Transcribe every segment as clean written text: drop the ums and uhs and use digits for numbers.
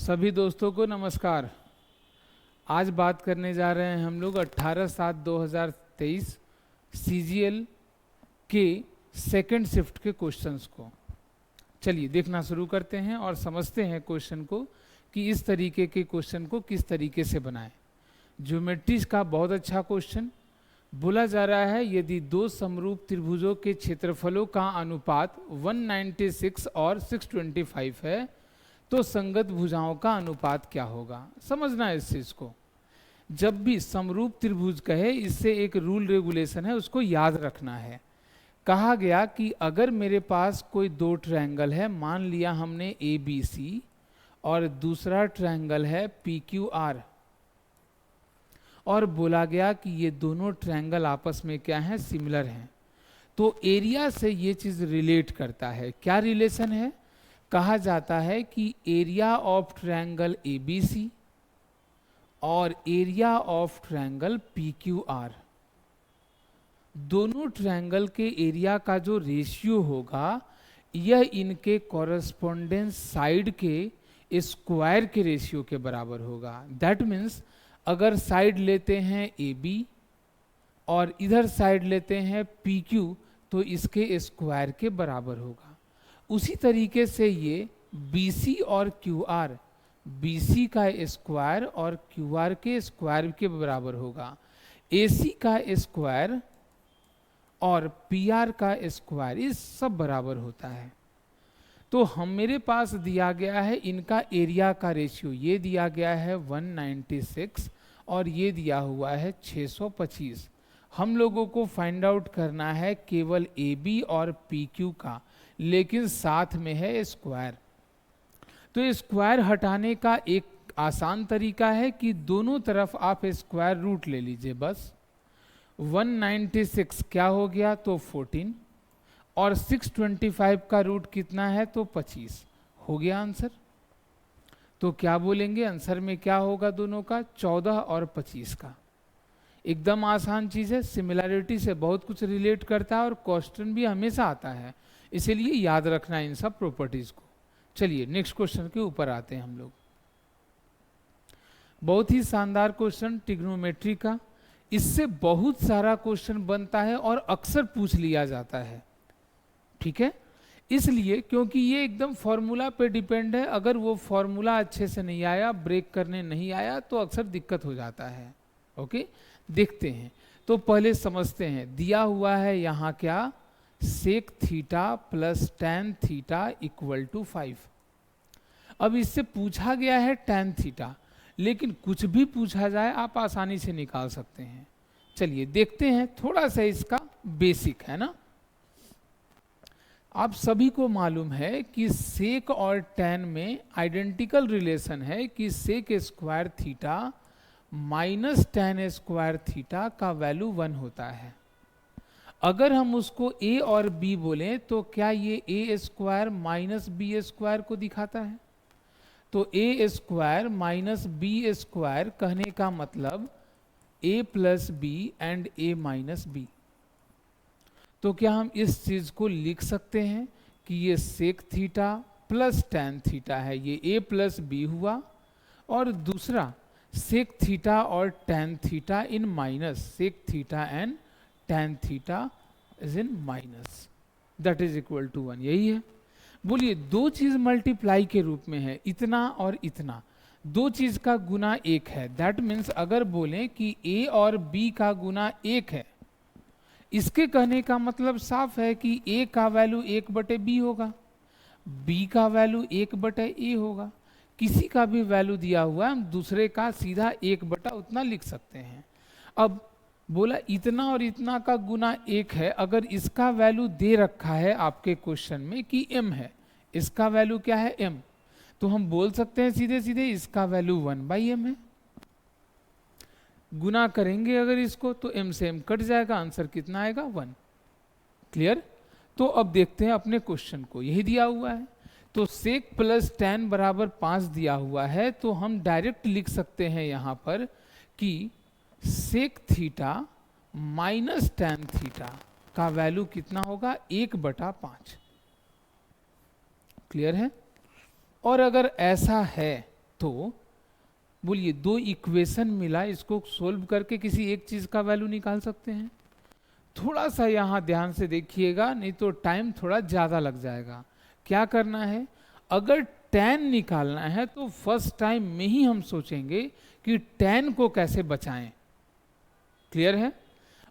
सभी दोस्तों को नमस्कार। आज बात करने जा रहे हैं हम लोग 18/7/2023 सीजीएल के सेकंड शिफ्ट के क्वेश्चंस को। चलिए देखना शुरू करते हैं और समझते हैं क्वेश्चन को कि इस तरीके के क्वेश्चन को किस तरीके से बनाएं। ज्योमेट्रीज का बहुत अच्छा क्वेश्चन बोला जा रहा है। यदि दो समरूप त्रिभुजों के क्षेत्रफलों का अनुपात 196 और 625 है तो संगत भुजाओं का अनुपात क्या होगा। समझना है इस चीज को। जब भी समरूप त्रिभुज कहे इससे एक रूल रेगुलेशन है, उसको याद रखना है। कहा गया कि अगर मेरे पास कोई दो ट्रायंगल है, मान लिया हमने ए बी सी और दूसरा ट्रायंगल है पी क्यू आर, और बोला गया कि ये दोनों ट्रायंगल आपस में क्या है, सिमिलर हैं, तो एरिया से ये चीज रिलेट करता है। क्या रिलेशन है? कहा जाता है कि area of triangle A B C और area of triangle P Q R, दोनों ट्रायंगल के एरिया का जो रेशियो होगा यह इनके कॉरस्पॉन्डेंस साइड के स्क्वायर के रेशियो के बराबर होगा। दैट मीन्स अगर साइड लेते हैं ए बी और इधर साइड लेते हैं पी क्यू तो इसके स्क्वायर के बराबर होगा। उसी तरीके से ये BC और QR, BC का स्क्वायर और QR के स्क्वायर के बराबर होगा। AC का स्क्वायर और PR का स्क्वायर इस सब बराबर होता है। तो हम मेरे पास दिया गया है इनका एरिया का रेशियो, ये दिया गया है 196 और ये दिया हुआ है 625। हम लोगों को फाइंड आउट करना है केवल AB और PQ का, लेकिन साथ में है स्क्वायर। तो स्क्वायर हटाने का एक आसान तरीका है कि दोनों तरफ आप स्क्वायर रूट ले लीजिए बस। 196 क्या हो गया तो 14 और 625 का रूट कितना है तो 25 हो गया आंसर। तो क्या बोलेंगे आंसर में क्या होगा, दोनों का 14 और 25 का। एकदम आसान चीज है, सिमिलैरिटी से बहुत कुछ रिलेट करता है और क्वेश्चन भी हमेशा आता है, इसीलिए याद रखना इन सब प्रॉपर्टीज को। चलिए नेक्स्ट क्वेश्चन के ऊपर आते हैं हम लोग। बहुत ही शानदार क्वेश्चन ट्रिग्नोमेट्री का, इससे बहुत सारा क्वेश्चन बनता है और अक्सर पूछ लिया जाता है। ठीक है, इसलिए क्योंकि ये एकदम फॉर्मूला पे डिपेंड है। अगर वो फॉर्मूला अच्छे से नहीं आया, ब्रेक करने नहीं आया, तो अक्सर दिक्कत हो जाता है। ओके, देखते हैं। तो पहले समझते हैं। दिया हुआ है यहाँ क्या, sec theta plus tan theta equal to 5। अब इससे पूछा गया है टैन थीटा, लेकिन कुछ भी पूछा जाए आप आसानी से निकाल सकते हैं। चलिए देखते हैं, थोड़ा सा इसका बेसिक है ना। आप सभी को मालूम है कि सेक और टैन में आइडेंटिकल रिलेशन है कि sec square theta minus tan square theta का वैल्यू 1 होता है। अगर हम उसको a और b बोलें तो क्या ये a square minus b square को दिखाता है? तो a square minus b square कहने का मतलब a plus b and a minus b. तो क्या हम इस चीज को लिख सकते हैं कि ये sec theta plus tan theta है, ये a प्लस बी हुआ, और दूसरा सेक थीटा और tan theta in minus, sec theta and tan theta is in minus, that is equal to 1। यही है। बोलिए दो चीज मल्टीप्लाई के रूप में है, इतना और इतना, दो चीज का गुना 1 है। दैट मीन्स अगर बोलें कि a और b का गुना 1 है, इसके कहने का मतलब साफ है कि a का वैल्यू 1/b होगा, b का वैल्यू 1/a होगा। किसी का भी वैल्यू दिया हुआ है, हम दूसरे का सीधा 1/ उतना लिख सकते हैं। अब बोला इतना और इतना का गुना 1 है, अगर इसका वैल्यू दे रखा है आपके क्वेश्चन में कि m है, इसका वैल्यू क्या है m, तो हम बोल सकते हैं सीधे सीधे इसका वैल्यू 1/m है। गुना करेंगे अगर इसको तो m से m कट जाएगा, आंसर कितना आएगा 1। क्लियर? तो अब देखते हैं अपने क्वेश्चन को, यही दिया हुआ है। तो सेक प्लस टैन बराबर 5 दिया हुआ है, तो हम डायरेक्ट लिख सकते हैं यहां पर कि sec theta minus tan theta का वैल्यू कितना होगा 1/5। क्लियर है? और अगर ऐसा है तो बोलिए दो इक्वेशन मिला, इसको सोल्व करके किसी एक चीज का वैल्यू निकाल सकते हैं। थोड़ा सा यहाँ ध्यान से देखिएगा, नहीं तो टाइम थोड़ा ज्यादा लग जाएगा। क्या करना है, अगर tan निकालना है तो फर्स्ट टाइम में ही हम सोचेंगे कि tan को कैसे बचाएं। क्लियर है?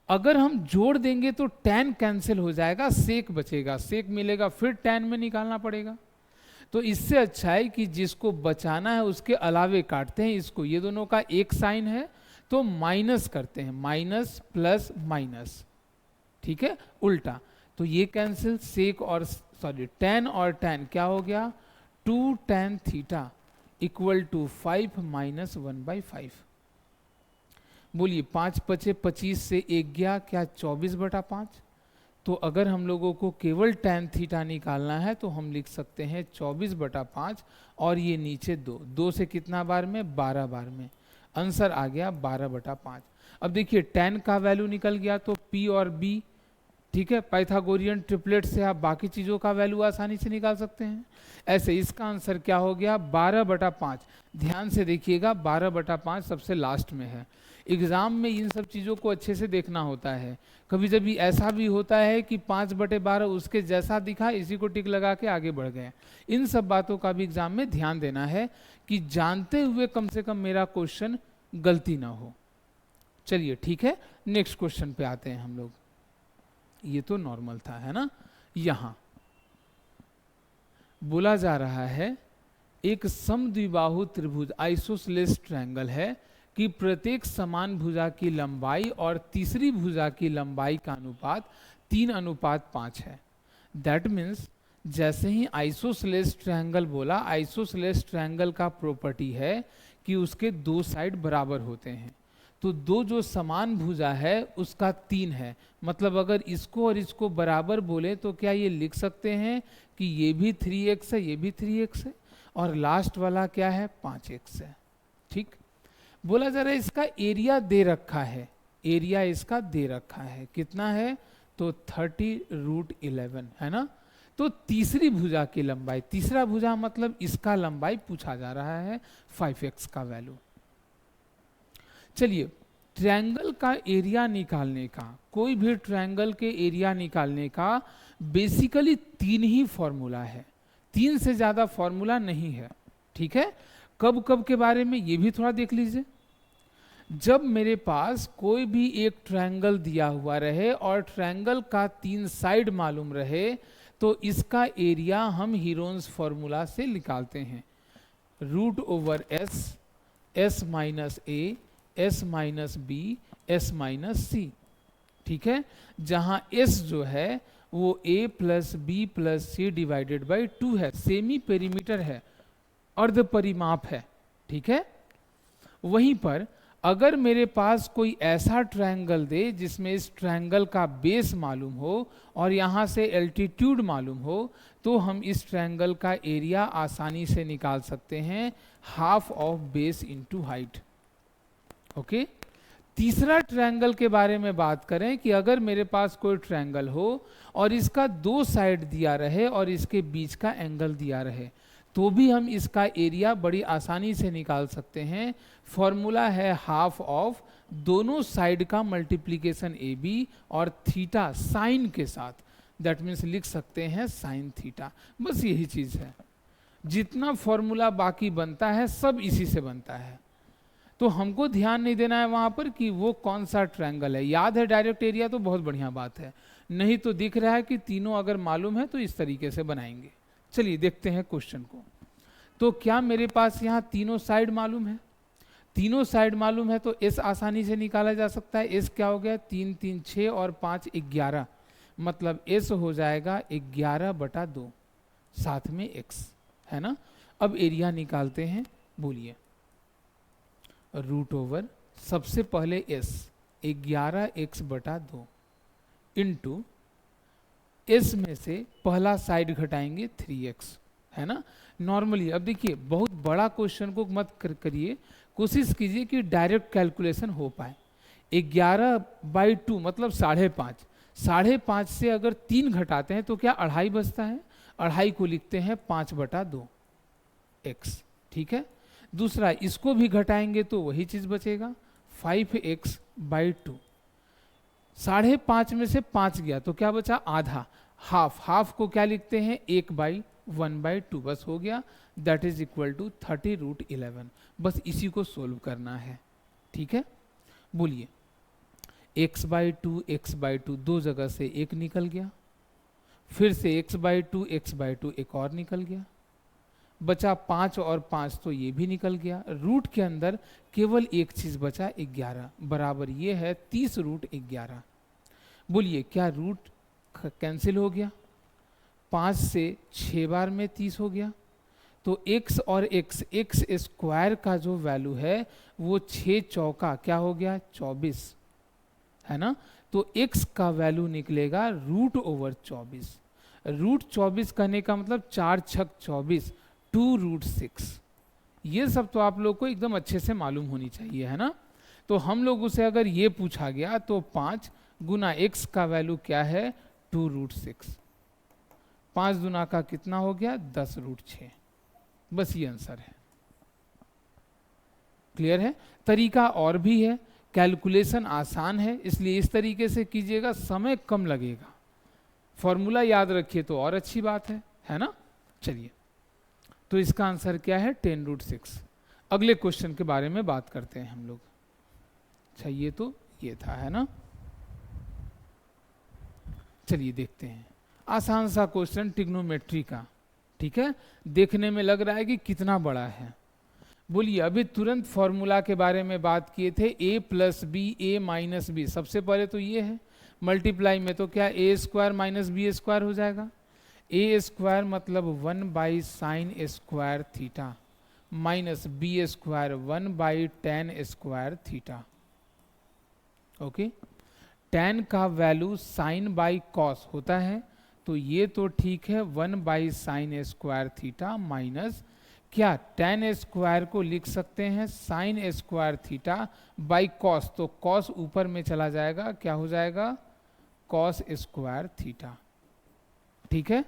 अगर हम जोड़ देंगे तो tan कैंसिल हो जाएगा, sec बचेगा, sec मिलेगा, फिर tan में निकालना पड़ेगा। तो इससे अच्छा है कि जिसको बचाना है उसके अलावे काटते हैं इसको। ये दोनों का एक साइन है तो माइनस करते हैं, माइनस प्लस माइनस, ठीक है, उल्टा। तो ये कैंसिल, सेक और सॉरी tan और tan क्या हो गया, 2 tan theta equal to 5 minus 1/5। बोलिए 5 पचे 25 से 1 गया, क्या 24/5। तो अगर हम लोगों को केवल tan थीटा निकालना है तो हम लिख सकते हैं 24/5 और ये नीचे 2 से कितना बार में, 12 बार में। आंसर आ गया 12/5। अब देखिए tan का वैल्यू निकल गया तो p और b, ठीक है, पाइथागोरियन ट्रिपलेट से आप बाकी चीजों का वैल्यू आसानी से निकाल सकते हैं। ऐसे इसका आंसर क्या हो गया, 12/5। ध्यान से देखिएगा 12/5 सबसे लास्ट में है। एग्जाम में इन सब चीजों को अच्छे से देखना होता है। कभी कभी ऐसा भी होता है कि 5/12 उसके जैसा दिखा, इसी को टिक लगा के आगे बढ़ गए। इन सब बातों का भी एग्जाम में ध्यान देना है कि जानते हुए कम से कम मेरा क्वेश्चन गलती ना हो। चलिए ठीक है, नेक्स्ट क्वेश्चन पे आते हैं हम लोग। ये तो नॉर्मल था, है ना। यहां बोला जा रहा है एक समद्विबाहु त्रिभुज आइसोसेलेस ट्रायंगल है कि प्रत्येक समान भुजा की लंबाई और तीसरी भुजा की लंबाई का अनुपात 3:5 है। दैट मीन्स जैसे ही आइसोसेलेस ट्रायंगल बोला, आइसोसेलेस ट्रायंगल का प्रॉपर्टी है कि उसके दो साइड बराबर होते हैं। तो दो जो समान भुजा है उसका 3 है, मतलब अगर इसको और इसको बराबर बोले तो क्या ये लिख सकते हैं कि ये भी 3x है, ये भी 3x है, और लास्ट वाला क्या है, 5x है। ठीक, बोला जा रहा है इसका एरिया दे रखा है, एरिया इसका दे रखा है, कितना है, तो 30√11 है ना। तो तीसरी भुजा की लंबाई, तीसरा भुजा मतलब इसका लंबाई पूछा जा रहा है, 5x का वैल्यू। चलिए ट्रायंगल का एरिया निकालने का, कोई भी ट्रायंगल के एरिया निकालने का बेसिकली 3 ही फॉर्मूला है, 3 से ज्यादा फॉर्मूला नहीं है। ठीक है, कब कब के बारे में ये भी थोड़ा देख लीजिए। जब मेरे पास कोई भी एक ट्रायंगल दिया हुआ रहे और ट्रायंगल का 3 साइड मालूम रहे तो इसका एरिया हम हीरोन्स फॉर्मूला से निकालते हैं, √S, S minus A, S minus B, S minus C. ठीक है, जहां S जो है वो A plus B plus C divided by 2 है, सेमी पेरीमीटर है, अर्ध परिमाप है। ठीक है, वहीं पर अगर मेरे पास कोई ऐसा ट्रायंगल दे जिसमें इस ट्रायंगल का बेस मालूम हो और यहाँ से एल्टीट्यूड मालूम हो, तो हम इस ट्रायंगल का एरिया आसानी से निकाल सकते हैं, half of base into height. Okay, तीसरा ट्रायंगल के बारे में बात करें कि अगर मेरे पास कोई ट्रायंगल हो और इसका 2 साइड दिया रहे और इसके बीच का एंगल दिया रहे, तो भी हम इसका एरिया बड़ी आसानी से निकाल सकते हैं। फॉर्मूला है हाफ ऑफ दोनों साइड का मल्टीप्लीकेशन ए बी और थीटा साइन के साथ, दैट मीन्स लिख सकते हैं साइन थीटा। बस यही चीज है, जितना फॉर्मूला बाकी बनता है सब इसी से बनता है। तो हमको ध्यान नहीं देना है वहां पर कि वो कौन सा ट्रायंगल है, याद है डायरेक्ट एरिया तो बहुत बढ़िया बात है, नहीं तो दिख रहा है कि तीनों अगर मालूम है तो इस तरीके से बनाएंगे। चलिए देखते हैं क्वेश्चन को। तो क्या मेरे पास यहाँ तीनों साइड मालूम है, तीनों साइड मालूम है तो S आसानी से निकाला जा सकता है। S क्या हो गया, 3 3 6 और 5 11, मतलब S हो जाएगा 11/2, साथ में x है ना। अब एरिया निकालते हैं, बोलिए √, सबसे पहले S 11x/2 इंटू S में से पहला साइड घटाएंगे 3x, है ना। नॉर्मली अब देखिए बहुत बड़ा क्वेश्चन को मत करिए, कोशिश कीजिए कि डायरेक्ट कैलकुलेशन हो पाए। 11/2 मतलब 5.5, 5.5 से अगर 3 घटाते हैं तो क्या 2.5 बचता है, 2.5 को लिखते हैं 5/2 x। ठीक है, दूसरा इसको भी घटाएंगे तो वही चीज बचेगा 5x/2। 5.5 में से 5 गया तो क्या बचा आधा, हाफ को क्या लिखते हैं 1/1/2 बस हो गया, दैट इज इक्वल टू 30√11। बस इसी को सोल्व करना है। ठीक है, बोलिए x/2 दो जगह से एक निकल गया, फिर से x/2 एक और निकल गया, बचा 5 और 5 तो ये भी निकल गया। रूट के अंदर केवल एक चीज बचा 11 बराबर ये है 30√11। बोलिए क्या रूट कैंसिल हो गया, 5 से 6 बार में 30 हो गया, तो x और x स्क्वायर का जो वैल्यू है वो 6 चौका क्या हो गया 24 है ना, तो x का वैल्यू निकलेगा √24। √24 कहने का मतलब 4 छक 24 2√6। ये सब तो आप लोग को एकदम अच्छे से मालूम होनी चाहिए है ना। तो हम लोगों से अगर ये पूछा गया तो 5 गुना x का वैल्यू क्या है 2√6, 5 गुना का कितना हो गया 10√6। बस ये आंसर है। क्लियर है। तरीका और भी है, कैलकुलेशन आसान है, इसलिए इस तरीके से कीजिएगा, समय कम लगेगा। फॉर्मूला याद रखिए तो और अच्छी बात है ना। चलिए, तो इसका आंसर क्या है 10√6। अगले क्वेश्चन के बारे में बात करते हैं हम लोग। अच्छा ये तो ये था है ना। चलिए देखते हैं, आसान सा क्वेश्चन ट्रिग्नोमेट्री का। ठीक है, देखने में लग रहा है कि कितना बड़ा है। बोलिए अभी तुरंत फॉर्मूला के बारे में बात किए थे, a+b a-b। सबसे पहले तो ये है, मल्टीप्लाई में तो क्या a² - b² हो जाएगा। a² मतलब 1/sin² theta minus b² 1/tan² okay. tan का वैल्यू sin/cos होता है, तो ये तो ठीक है 1/sin² थीटा माइनस क्या tan² को लिख सकते हैं sin² थीटा बाई cos, तो cos ऊपर में चला जाएगा, क्या हो जाएगा cos² थीटा। ठीक है,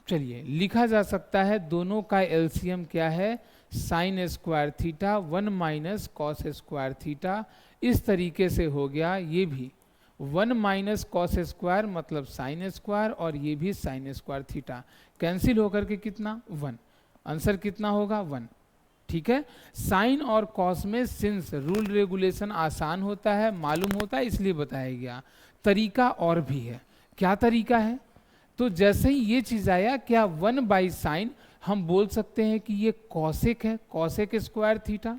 चलिए लिखा जा सकता है, दोनों का एलसीएम क्या है sin² थीटा 1 - cos² थीटा। इस तरीके से हो गया, ये भी 1 - cos² मतलब sin² और ये भी sin² थीटा, कैंसिल होकर के कितना 1, आंसर कितना होगा 1। ठीक है, साइन और कॉस में सिंस रूल रेगुलेशन आसान होता है, मालूम होता है, इसलिए बताया गया। तरीका और भी है, क्या तरीका है, तो जैसे ही ये चीज आया क्या 1/sin हम बोल सकते हैं कि ये कॉसेक है, cosec² थीटा,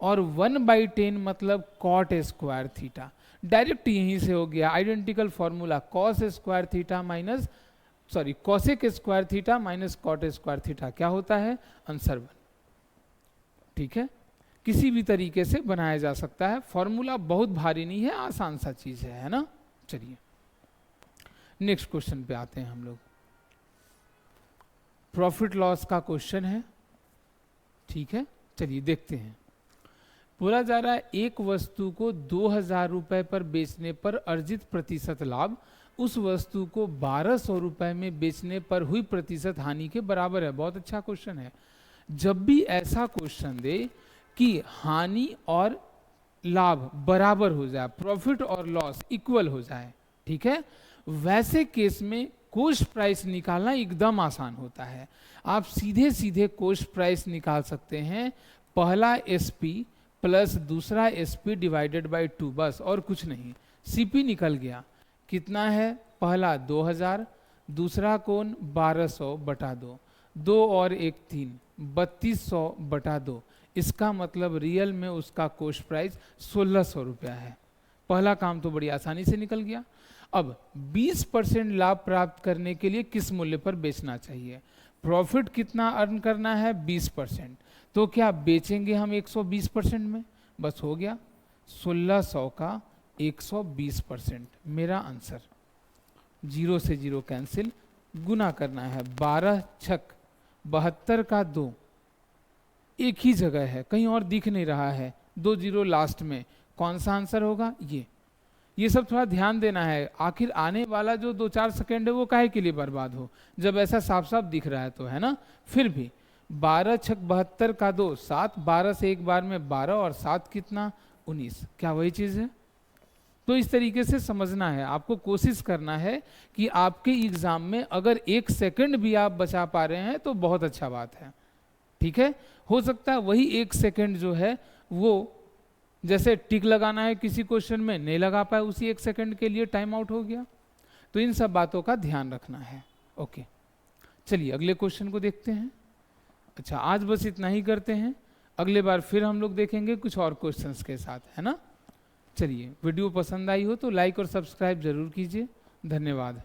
और 1/tan मतलब cot² थीटा। डायरेक्ट यहीं से हो गया identical formula, cos² theta minus cosec² theta minus cot² theta क्या होता है आंसर 1। ठीक है, किसी भी तरीके से बनाया जा सकता है, फॉर्मूला बहुत भारी नहीं है, आसान सा चीज है ना। चलिए नेक्स्ट क्वेश्चन पे आते हैं हम लोग। प्रॉफिट लॉस का क्वेश्चन है। ठीक है, चलिए देखते हैं। बोला जा रहा है एक वस्तु को 2000 रुपए पर बेचने पर अर्जित प्रतिशत लाभ उस वस्तु को 1200 रुपए में बेचने पर हुई प्रतिशत हानि के बराबर है। बहुत अच्छा क्वेश्चन है। जब भी ऐसा क्वेश्चन दे कि हानि और लाभ बराबर हो जाए, प्रॉफिट और लॉस इक्वल हो जाए, ठीक है, वैसे केस में कॉस्ट प्राइस निकालना एकदम आसान होता है। आप सीधे सीधे कॉस्ट प्राइस निकाल सकते हैं, पहला SP प्लस दूसरा SP डिवाइडेड बाय 2, बस और कुछ नहीं। CP निकल गया, कितना है, पहला 2000, दूसरा कौन 1200 बटा 2, 2 और 1 3, 3200 बटा 2। इसका मतलब रियल में उसका कॉस्ट प्राइस 1600 रुपया है। पहला काम तो बड़ी आसानी से निकल गया। अब 20% लाभ प्राप्त करने के लिए किस मूल्य पर बेचना चाहिए, प्रॉफिट कितना अर्न करना है 20%, तो क्या बेचेंगे हम 120% में, बस हो गया 1600 का 120%, मेरा आंसर। 0 से 0 कैंसिल, गुना करना है 12 छक 72 का 2, एक ही जगह है, कहीं और दिख नहीं रहा है, 2 0 लास्ट में, कौन सा आंसर होगा ये सब थोड़ा ध्यान देना है। आखिर आने वाला जो 2-4 सेकंड है वो काहे के लिए बर्बाद हो, जब ऐसा साफ साफ दिख रहा है तो, है ना। फिर भी 12 छक 72 का 2 7, 12 से एक बार में 12 और 7 कितना 19, क्या वही चीज है? तो इस तरीके से समझना है आपको, कोशिश करना है कि आपके एग्जाम में अगर 1 सेकंड भी आप बचा पा रहे हैं तो बहुत अच्छा बात है, ठीक है। हो सकता है वही 1 सेकंड जो है वो, जैसे टिक लगाना है किसी क्वेश्चन में नहीं लगा पाए, उसी 1 सेकंड के लिए टाइम आउट हो गया। तो इन सब बातों का ध्यान रखना है। ओके, चलिए अगले क्वेश्चन को देखते हैं। अच्छा, आज बस इतना ही करते हैं, अगले बार फिर हम लोग देखेंगे कुछ और क्वेश्चंस के साथ, है ना। चलिए, वीडियो पसंद आई हो तो लाइक और सब्सक्राइब जरूर कीजिए। धन्यवाद।